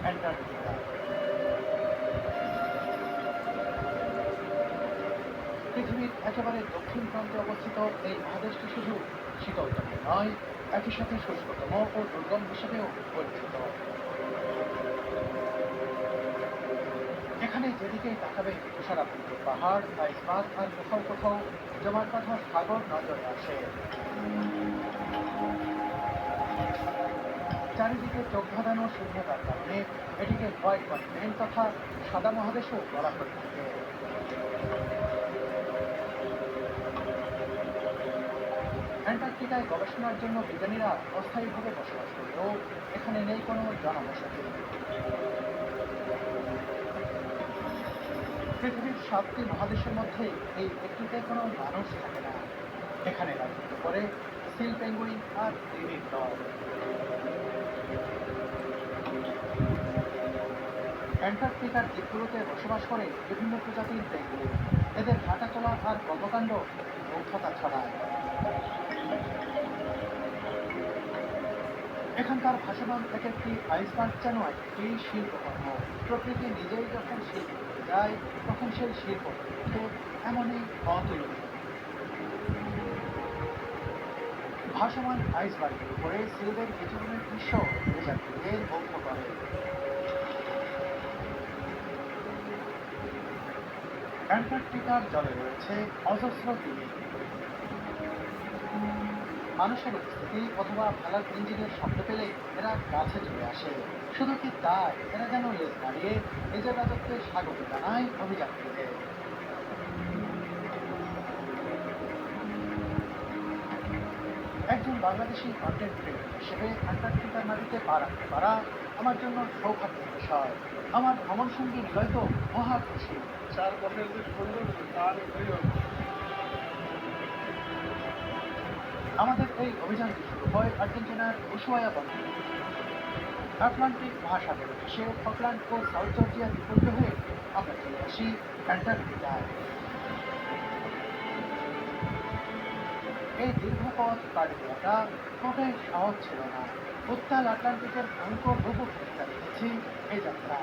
Antarctica. পৃথিবীর একেবারে দক্ষিণ প্রান্তে অবস্থিত এই মহাদেশটি শুধু শীতলতম নয়, একই সাথে শুষ্কতম ও দুর্গম হিসেবেও পরিচিত। এখানে যেদিকেই তাকাবে তুষারাবৃত পাহাড়, আইসবার্গ আর কোথাও কোথাও জমাট বাঁধা সাগর নজরে আসে। চারিদিকে চোখ ধাঁধানো শূন্যতার কারণে এটিকে হোয়াইট কন্টিনেন্ট তথা সাদা মহাদেশও বলা হয়ে থাকে। অ্যান্টার্কটিকায় গবেষণার জন্য বিজ্ঞানীরা অস্থায়ীভাবে বসবাস করলেও এখানে নেই কোনো জনবসতি। পৃথিবীর 7টি মহাদেশের মধ্যে এই একটিতে কোনো মানুষ থাকে না। এখানে রাজত্ব করে সিল পেঙ্গুইন আর তিমির দল। অ্যান্টার্কটিকার দ্বীপগুলোতে বসবাস করে বিভিন্ন প্রজাতির পেঙ্গুইন। এদের হাঁটাচলা আর কর্মকাণ্ড মুগ্ধতা ছড়ায়। এখানকার ভাসমান এক একটি আইসবার্গ যেন একটি শিল্পকর্ম। প্রকৃতি নিজেই যখন শিল্প করতে যায় তখন সেই শিল্প হয়ে ওঠে এমনই অতুলনীয়। ভাসমান আইসবার্গের উপরে সিলদের বিচরণের দৃশ্য যাত্রীদের মুগ্ধ করে। অ্যান্টার্কটিকার জলে রয়েছে অজস্র তিমি। মানুষের উপস্থিতি অথবা ভালার ইঞ্জিনের শব্দ পেলে এরা কাছে চলে আসে। শুধু কি তাই, এরা যেন লেজ নাড়িয়ে নিজের রাজত্বে স্বাগত জানায় অভিযাত্রীদের। একজন বাংলাদেশি কন্টেন্ট ক্রিয়েটর হিসেবে অ্যান্টার্কটিকার মাটিতে পা রাখতে পারা আমার জন্য সৌভাগ্যের বিষয়। আমার ভ্রমণ সঙ্গী নিলয় তো মহা খুশি। চারপাশের যে সৌন্দর্য তার আমাদের এই অভিযানটি শুরু হয় আর্জেন্টিনার উশুয়ায়া বন্দরে। আটলান্টিক মহাসাগরে এসে ফকল্যান্ড ও সাউথ জর্জিয়া দ্বীপপুঞ্জ হয়ে আমরা চলে আসি অ্যান্টার্কটিকায়। এই দীর্ঘ পথ পাড়ি দেওয়াটা মোটেই সহজ ছিল না। উত্তাল আটলান্টিকের ভয়ঙ্কর রূপক চেষ্টা দেখেছি এই যাত্রা।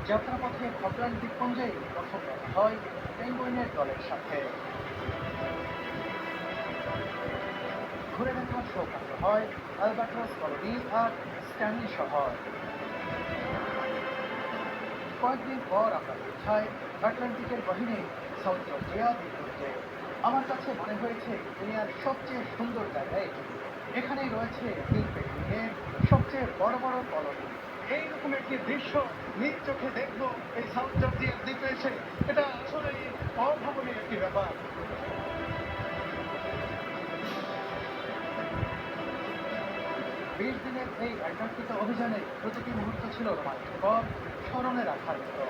যাত্রাপথে ফকল্যান্ড দ্বীপপুঞ্জে প্রথম দেখা হয় পেঙ্গুইনের দলের সাথে। ঘুরে দেখার সৌভাগ্য হয় অ্যালবাট্রস কলোনি আর স্ট্যানলি শহর। কয়েকদিন পর আমরা পৌঁছাই আটলান্টিকের গহীনে সাউথ জর্জিয়া দ্বীপপুঞ্জে। আমার কাছে মনে হয়েছে দুনিয়ার সবচেয়ে সুন্দর জায়গা এটি। এখানেই রয়েছে নীল পেঙ্গুইনের সবচেয়ে বড় বড় কলোনি। এইরকম একটি দৃশ্য নিজ চোখে দেখবো এই সাউথ জর্জিয়ার দ্বীপে এসে, এটা আসলেই অভাবনীয় একটি ব্যাপার। 20 দিনের এই অ্যান্টার্কটিকা অভিযানে প্রতিটি মুহূর্ত ছিল রোমাঞ্চকর, স্মরণে রাখার মতো।